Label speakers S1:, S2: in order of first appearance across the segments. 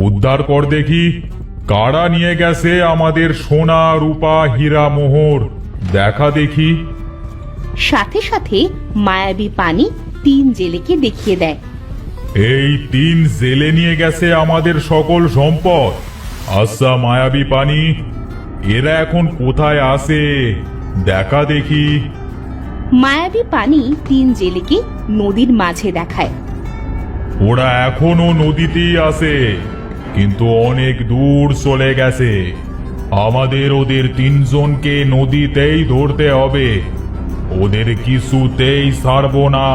S1: উদ্ধার কর দেখি, কারা নিয়ে গেছে আমাদের সোনা রূপা হীরা মোহর, দেখা দেখি।
S2: সাথে সাথে মায়াবী পানি তিন জেলেকে দেখিয়ে দেয়।
S1: এই তিন জেলে নিয়ে গেছে আমাদের সকল সম্পদ। আচ্ছা মায়াবী পানি, এরা এখন কোথায় আছে দেখা দেখি।
S2: মায়াবী পানি তিন জেলেকে নদীর মাঝে দেখায়।
S1: ওরা এখনো নদীতেই আছে, কিন্তু অনেক দূর চলে গেছে। আমাদের ওদের তিনজনকে নদীতেই ধরতে হবে, ওদের কিছুতেই ছাড়বো না।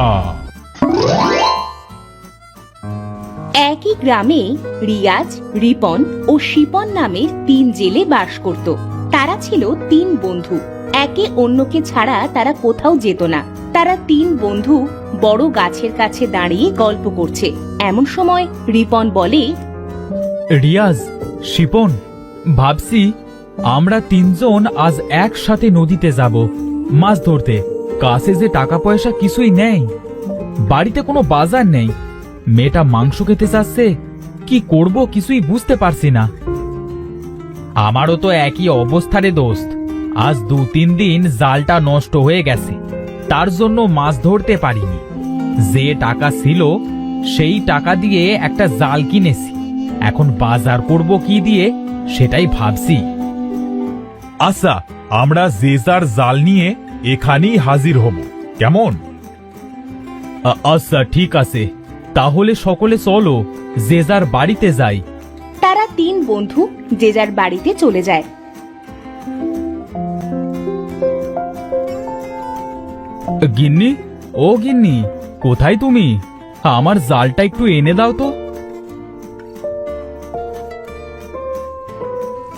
S2: একই গ্রামে রিয়াজ, রিপন ও শিপন নামের তিন জেলে বাস করত। তারা ছিল তিন বন্ধু, একে অন্যকে ছাড়া তারা কোথাও যেত না। তারা তিন বন্ধু বড় গাছের কাছে দাঁড়িয়ে গল্প করছে। এমন সময় রিপন বলে,
S3: রিয়াজ, শিপন, ভাবছি আমরা তিনজন আজ একসাথে নদীতে যাব মাছ ধরতে। কাছে যে টাকা পয়সা কিছুই নেই, বাড়িতে কোনো বাজার নেই। মেয়েটা মাংস খেতে চাচ্ছে, কি করব কিছুই বুঝতে পারছি না। আমারও তো একই অবস্থা রে দোস্ত। আজ 2-3 দিন জালটা নষ্ট হয়ে গেছে, তার জন্য মাছ ধরতে পারিনি। যে টাকা ছিল সেই টাকা দিয়ে একটা জাল কিনেছি, এখন বাজার করব কি দিয়ে সেটাই ভাবছি।
S1: আচ্ছা, আমরা যে যার জাল নিয়ে এখানেই হাজির হব, কেমন?
S3: আচ্ছা ঠিক আছে, তাহলে সকলে চলো যে যার বাড়িতে যাই।
S2: তারা তিন বন্ধু যে যার বাড়িতে চলে যায়।
S3: গিন্নি, ও গিন্নি, কোথায় তুমি? আমার জালটা একটু এনে দাও তো।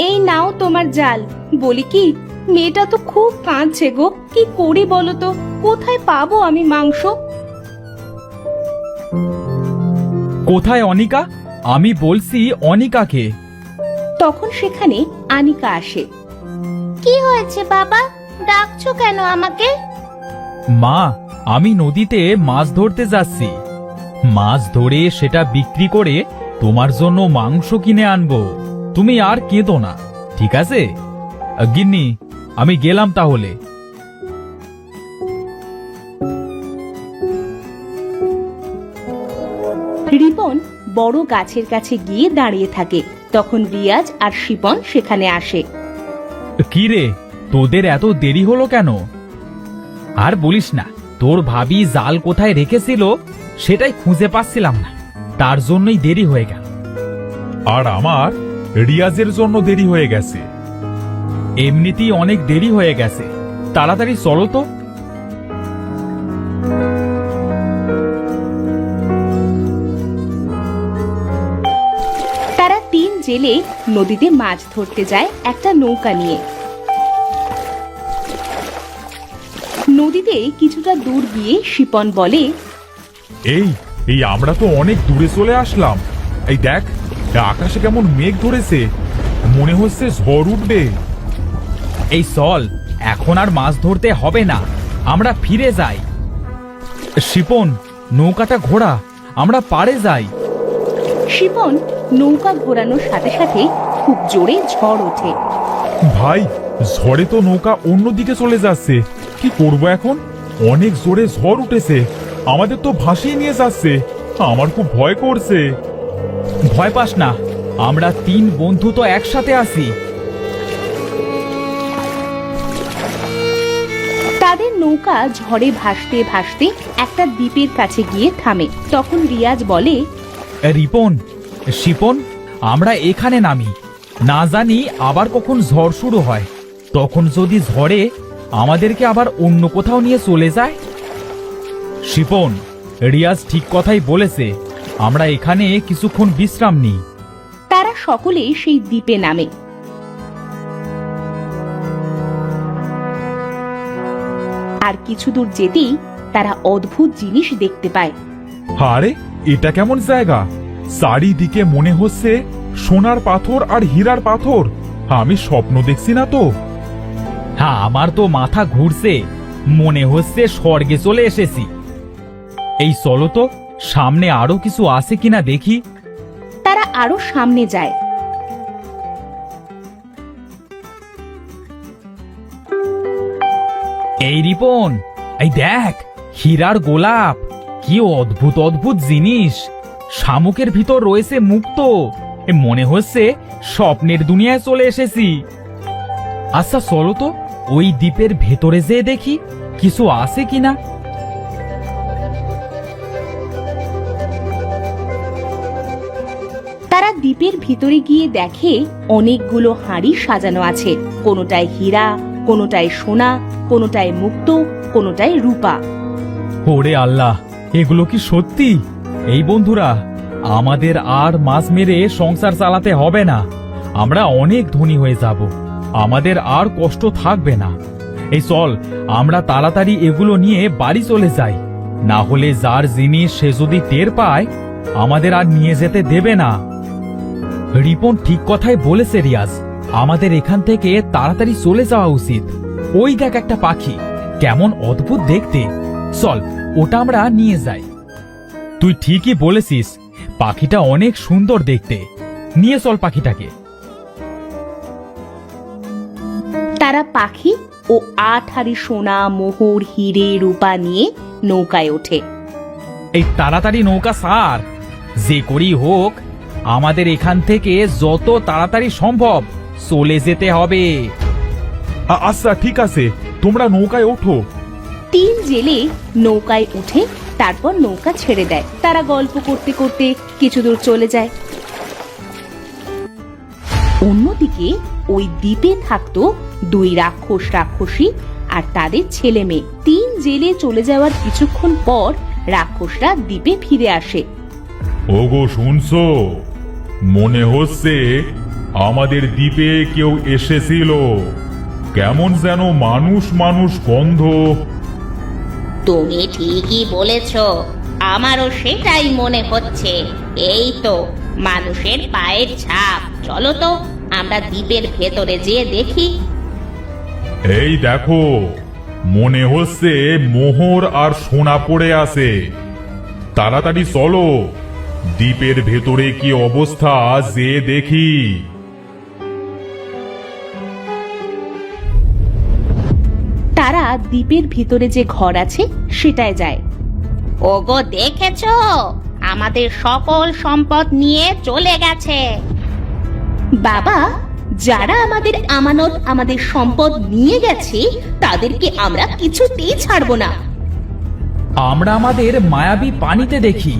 S2: এই নাও তোমার জাল। বলি কি, মেয়েটা তো খুব কাঁদছে গো, কি করি বলো তো? কোথায় পাবো আমি মাংস?
S3: কোথায় অনিকা? আমি বলছি অনিকাকে।
S2: তখন সেখানে আনিকা আসে। কি হয়েছে বাবা, ডাকছো কেন আমাকে?
S3: মা, আমি নদীতে মাছ ধরতে যাচ্ছি। মাছ ধরে সেটা বিক্রি করে তোমার জন্য মাংস কিনে আনবো। তুমি আর কেঁদো না, ঠিক আছে? গিন্নি, আমি গেলাম তাহলে।
S2: রিপন বড় গাছের কাছে গিয়ে দাঁড়িয়ে থাকে। তখন রিয়াজ আর শিপন সেখানে আসে।
S3: কি রে, তোদের এত দেরি হলো কেন? আর বলিস না, তোর ভাবি জাল কোথায় রেখেছিল সেটাই খুঁজে পাচ্ছিলাম না, তার জন্যই দেরি হয়ে গেল।
S1: আর আমার রিয়াজের জন্য দেরি হয়ে গেছে।
S3: এমনিতেই অনেক দেরি হয়ে গেছে, তাড়াতাড়ি চলো তো।
S2: তারা তিন জেলে নদীতে মাছ ধরতে যায় একটা নৌকা নিয়ে। নদীতে কিছুটা দূর গিয়ে শিপন বলে,
S1: এই এই আমরা তো অনেক দূরে চলে আসলাম। এই দেখ, আকাশে কেমন মেঘ ধরেছে, মনে হচ্ছে ঝড় উঠবে।
S3: এই চল, এখন আর মাছ ধরতে হবে না, আমরা ফিরে যাই। শিপন, নৌকাটা ঘোরা, আমরা পাড়ে যাই।
S2: শিপন নৌকা ঘোরানোর সাথে সাথে খুব জোরে ঝড় ওঠে।
S1: ভাই, ঝড়ে তো নৌকা অন্যদিকে চলে যাচ্ছে, কি করব এখন? অনেক জোরে ঝড় উঠেছে, আমাদের তো ভাসিয়ে নিয়ে যাচ্ছে। আমার খুব ভয় করছে।
S3: ভয় পাস না, আমরা তিন বন্ধু তো একসাথে আছি।
S2: তাদের নৌকা ঝড়ে ভাসতে ভাসতে একটা দ্বীপের কাছে গিয়ে থামে। তখন রিয়াজ বলে,
S3: রিপন, শিপন, আমরা এখানে নামি। না জানি আবার কখন ঝড় শুরু হয়, তখন যদি ঝড়ে আমাদেরকে আবার অন্য কোথাও নিয়ে চলে যায়। শিপন, রিয়াজ ঠিক কথাই বলেছে, আমরা এখানে কিছুক্ষণ বিশ্রাম নিই।
S2: তারা সকলে সেই দ্বীপে নামে। আর কিছু দূর যেতেই তারা অদ্ভুত জিনিস দেখতে পায়।
S1: আরে, এটা কেমন জায়গা? চারিদিকে মনে হচ্ছে সোনার পাথর আর হীরার পাথর। আমি স্বপ্ন দেখছি না তো?
S3: হ্যাঁ, আমার তো মাথা ঘুরছে, মনে হচ্ছে স্বর্গে চলে এসেছি। এই চলো তো, সামনে আরো কিছু আছে কিনা দেখি।
S2: তারা আরো সামনে যায়।
S3: এই রিপন, এই দেখ, হীরার গোলাপ! কি অদ্ভুত অদ্ভুত জিনিস! শামুকের ভিতর রয়েছে মুক্ত। মনে হচ্ছে স্বপ্নের দুনিয়ায় চলে এসেছি। আচ্ছা চলো তো ওই দ্বীপের ভেতরে যেয়ে দেখি কিছু আছে কিনা।
S2: তারা দ্বীপের ভিতরে গিয়ে দেখে অনেকগুলো হাঁড়ি সাজানো আছে, কোনোটায় হীরা, কোনোটায় সোনা, কোনোটায় মুক্ত, কোনোটায় রূপা।
S3: ওরে আল্লাহ, এগুলো কি সত্যি? এই বন্ধুরা, আমাদের আর মাছ মেরে সংসার চালাতে হবে না। আমরা অনেক ধনী হয়ে যাব, আমাদের আর কষ্ট থাকবে না। এই চল আমরা তাড়াতাড়ি এগুলো নিয়ে বাড়ি চলে যাই, না হলে যার জিনিস সে যদি টের পায় আমাদের আর নিয়ে যেতে দেবে না। রিপন ঠিক কথাই বলেছে রিয়াজ, আমাদের এখান থেকে তাড়াতাড়ি চলে যাওয়া উচিত। ওই দেখ একটা পাখি, কেমন অদ্ভুত দেখতে। চল ওটা আমরা নিয়ে যাই। তুই ঠিকই বলেছিস, পাখিটা অনেক সুন্দর দেখতে। নিয়ে চল পাখিটাকে।
S2: তারা পাখি ও 8 হাঁড়ি সোনা, মোহর, হিরে, রূপা নিয়ে নৌকায় ওঠে।
S3: এই তাড়াতাড়ি নৌকা সার, যে করি হোক আমাদের এখান থেকে যত তাড়াতাড়ি সম্ভব চলে যেতে হবে।
S1: আচ্ছা ঠিক আছে, তোমরা নৌকায় ওঠো।
S2: 3 জেলে নৌকায় উঠে তারপর নৌকা ছেড়ে দেয়। তারা গল্প করতে করতে কিছু দূর চলে যায়। অন্যদিকে ওই দ্বীপে থাকতো 2 রাক্ষসী আর তাদের ছেলে মেয়ে। 3 জেলে চলে যাওয়ার কিছুক্ষণ পর রাক্ষসরা দ্বীপে ফিরে আসে।
S1: ওগো শুনছো? মনে হচ্ছে আমাদের দ্বীপে কেউ এসেছিল, কেমন যেন মানুষ মানুষ গন্ধ।
S4: তুমি ঠিকই বলেছ, আমারও সেটাই মনে হচ্ছে। এই তো মানুষের পায়ের ছাপ। চলো তো আমরা দ্বীপের ভেতরে যেয়ে দেখি।
S1: এই দেখো, মনে হচ্ছে মোহর আর সোনা পড়ে আছে। তাড়াতাড়ি চলো, দ্বীপের ভেতরে কি অবস্থা যে দেখি।
S2: তারা দ্বীপের ভিতরে যে ঘর আছে সেটায় যায়।
S4: ওগো দেখেছো, আমাদের সকল সম্পদ নিয়ে চলে গেছে।
S2: বাবা, যারা আমাদের আমানত, আমাদের সম্পদ নিয়ে গেছে তাদেরকে আমরা কিছুতেই ছাড়বো না।
S3: আমরা আমাদের মায়াবী পানিতে দেখি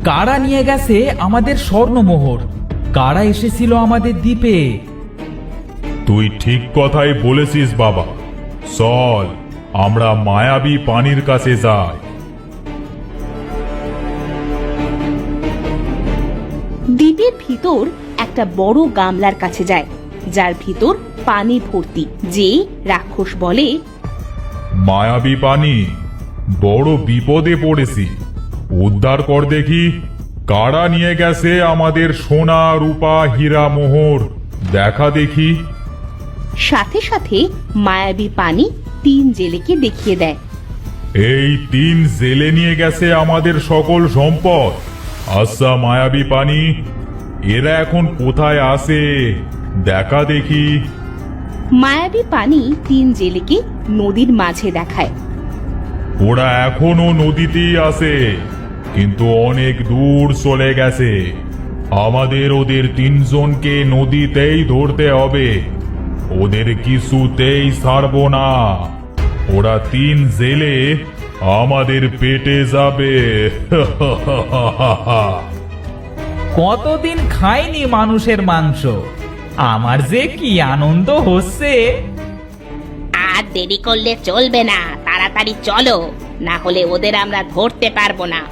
S3: কারা নিয়ে গেছে আমাদের স্বর্ণমোহর, কারা এসেছিল আমাদের দ্বীপে।
S1: তুই ঠিক কথাই বলেছিস বাবা, চল আমরা মায়াবী পানির কাছে যাই।
S2: দ্বীপের ভিতর একটা বড় গামলার কাছে যায়, যার ভিতর পানি ভর্তি। যে রাক্ষস বলে,
S1: মায়াবী পানি, বড় বিপদে পড়েছি, উদ্ধার কর দেখি। কারা নিয়ে গেছে আমাদের সোনা, রূপা, হীরা, মোহর, দেখা দেখি।
S2: সাথে সাথে মায়াবী পানি 3 জেলেকে দেখিয়ে দেয়।
S1: এই 3 জেলে নিয়ে গেছে আমাদের সকল সম্পদ। আচ্ছা মায়াবী পানি, এরা এখন কোথায় আছে দেখা দেখি।
S2: মায়াবী পানি 3 জেলেকে নদীর মাঝে দেখায়।
S1: ওরা এখনো নদীতেই আছে, কিন্তু অনেক দূর চলে গেছে। আমাদের ওদের 3 জনকে নদীতেই ধরতে হবে, ওদের কিছুতেই ছাড়বো না। ওরা 3 জেলে আমাদের পেটে যাবে।
S3: কতদিন খাইনি মানুষের মাংস, আমার যে কি আনন্দ হচ্ছে।
S4: আর দেরি করলে চলবে না, তাড়াতাড়ি চলো, না হলে ওদের আমরা ধরতে পারবো না।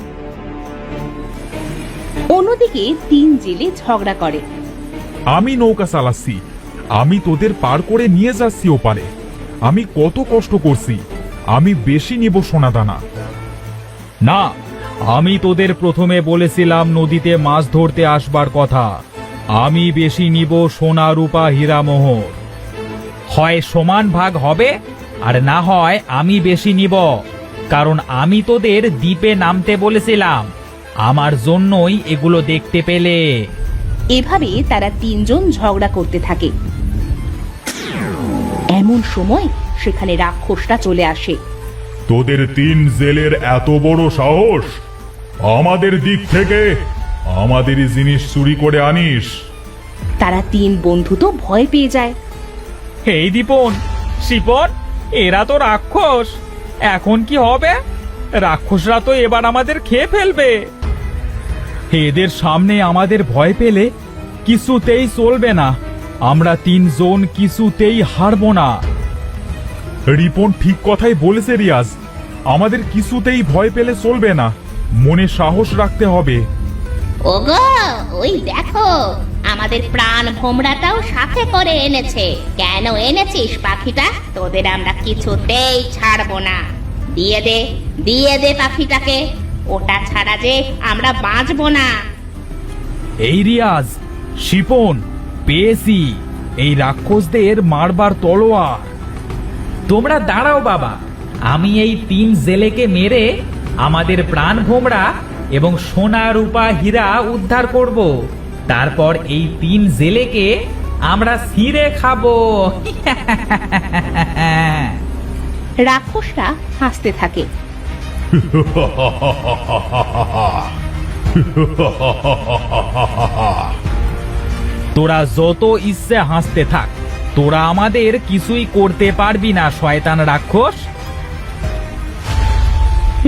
S2: অন্যদিকে 3 জেলে ঝগড়া করে।
S1: আমি নৌকা চালাচ্ছি, আমি তোদের পার করে নিয়ে যাচ্ছি ওপারে। আমি কত কষ্ট করছি, আমি বেশি নিব সোনাদানা।
S3: না, আমি তোদের প্রথমে বলেছিলাম নদীতে মাছ ধরতে আসবার কথা। আমি বেশি নিব সোনা, রূপা, হীরা, মোহর। হয় সমান ভাগ হবে, আর না হয় আমি বেশি নিব, কারণ আমি তোদের দ্বীপে নামতে বলেছিলাম। আমার জন্যই এগুলো দেখতে পেলে।
S2: এভাবে তারা তিনজন ঝগড়া করতে থাকে। এমন সময় সেখানে রাক্ষসটা চলে আসে।
S1: তোদের তিন জেলের এত বড় সাহস, আমাদের দিক থেকে আমাদের জিনিস চুরি করে আনিস।
S2: তারা তিন বন্ধু তো ভয় পেয়ে যায়।
S3: এই দীপন, শিপন, এরা তো রাক্ষস। এখন কি হবে? রাক্ষসরা তো এবার আমাদের খেয়ে ফেলবে। এদের সামনে আমাদের ভয় পেলে কিছুতেই চলবে না। আমরা তিনজন কিছুতেই হারবো না।
S1: রিপন ঠিক কথাই বলেছে রিয়াজ, আমাদের কিছুতেই ভয় পেলে চলবে না, মনে সাহস রাখতে হবে।
S4: ওগো, ওই দেখো, আমাদের প্রাণ ভোমরাটাও সাথে করে এনেছে। কেন এনেছিস পাখিটা? তোদের আমরা কিছুতেই ছাড়বো না। দিয়ে দে পাখিটাকে, ওটা ছাড়া যে আমরা বাঁচবো না।
S3: এই রিয়াজ, শিপন, পেয়েছি এই রাক্ষসদের মারবার তলোয়ার। তোমরা দাঁড়াও বাবা, আমি এই তিন জেলেকে মেরে আমাদের প্রাণ ভোমরা এবং সোনা রূপা হীরা উদ্ধার করব। তারপর এই তিন জেলেকে আমরা ছিঁড়ে খাবো।
S2: রাক্ষসরা হাসতে থাকে।
S3: তোরা যত ইচ্ছে হাসতে থাক, তোরা আমাদের কিছুই করতে পারবি না শয়তান রাক্ষস।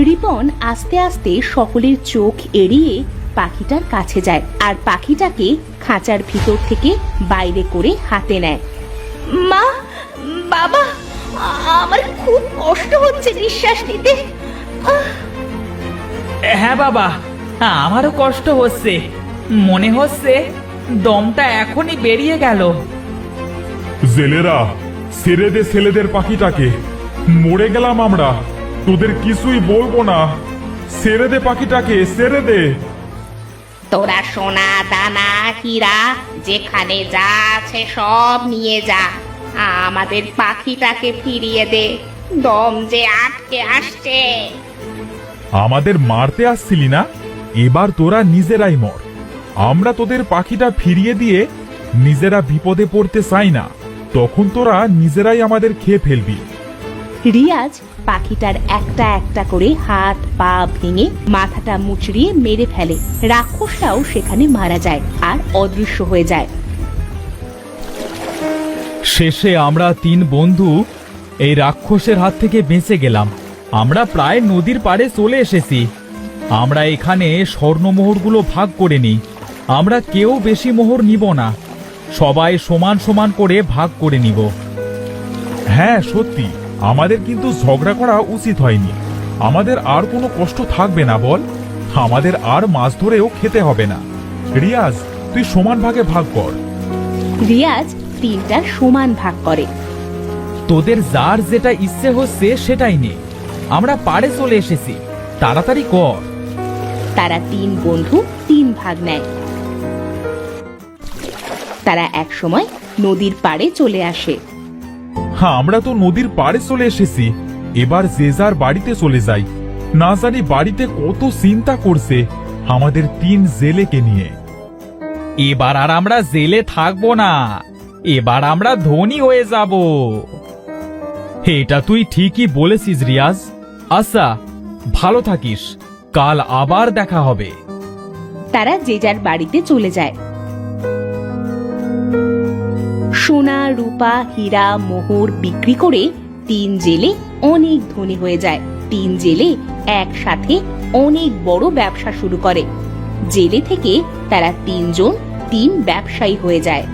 S2: রিপন আস্তে আস্তে সকলের চোখ এড়িয়ে পাখিটার কাছে যায় আর পাখিটাকে খাঁচার ভিতর থেকে বাইরে করে হাতে নেয়। মা, বাবা, আমার খুব কষ্ট হচ্ছে নিঃশ্বাস নিতে।
S3: হ্যাঁ বাবা, আমারও কষ্ট হচ্ছে। মনে হচ্ছে দমটা এখনই বেরিয়ে গেল।
S1: জেলেরা, ছেড়ে দে ছেলেদের পাখিটাকে, মরে গেলাম আমরা, তোদের কিছুই বলবো না। ছেড়ে দে পাখিটাকে, ছেড়ে দে।
S4: তোরা সোনা দানা হীরা যেখানে যা আছে সব নিয়ে যা, আমাদের পাখিটাকে ফিরিয়ে দে। দম যে আটকে আসছে।
S1: আমাদের মারতে আসছিলি না, এবার তোরা নিজেরাই মর। আমরা তোদের পাখিটা ফিরিয়ে দিয়ে নিজেরা বিপদে পড়তে চাই না, তখন তোরা নিজেরাই আমাদের খেয়ে ফেলবি।
S2: রিয়াজ পাখিটার একটা একটা করে হাত পা ভেঙে মাথাটা মুচড়িয়ে মেরে ফেলে। রাক্ষসটাও সেখানে মারা যায় আর অদৃশ্য হয়ে যায়।
S3: শেষে আমরা তিন বন্ধু এই রাক্ষসের হাত থেকে বেঁচে গেলাম। আমরা প্রায় নদীর পাড়ে চলে এসেছি। আমরা এখানে স্বর্ণমোহরগুলো ভাগ করে নিই। আমরা কেউ বেশি মোহর নিব না, সবাই সমান সমান করে ভাগ করে নিব।
S1: হ্যাঁ সত্যি, আমাদের কিন্তু ঝগড়া করা উচিত হয়নি। আমাদের আর কোনো কষ্ট থাকবে না বল, আমাদের আর মাছ ধরেও খেতে হবে না। রিয়াজ, তুই সমান ভাগে ভাগ কর।
S2: রিয়াজ তিনটা সমান ভাগ করে।
S3: তোদের যার যেটা ইচ্ছে হচ্ছে সেটাই নে, আমরা পাড়ে চলে এসেছি, তাড়াতাড়ি কর।
S2: তারা তিন বন্ধু তিন ভাগ নেয়। তারা এক সময় নদীর পাড়ে চলে আসে।
S1: হ্যাঁ, আমরা তো নদীর পাড়ে চলে এসেছি, এবার যে যার বাড়িতে চলে যাই। না জানি বাড়িতে কত চিন্তা করছে আমাদের তিন জেলেকে নিয়ে।
S3: এবার আর আমরা জেলে থাকবো না, এবার আমরা ধনী হয়ে যাব। এটা তুই ঠিকই বলেছিস রিয়াজ। আচ্ছা, ভালো থাকিস, কাল আবার দেখা হবে।
S2: তারা যে যার বাড়িতে চলে যায়। সোনা রূপা হীরা মোহর বিক্রি করে তিন জেলে অনেক ধনী হয়ে যায়। তিন জেলে একসাথে অনেক বড় ব্যবসা শুরু করে। জেলে থেকে তারা তিনজন তিন ব্যবসায়ী হয়ে যায়।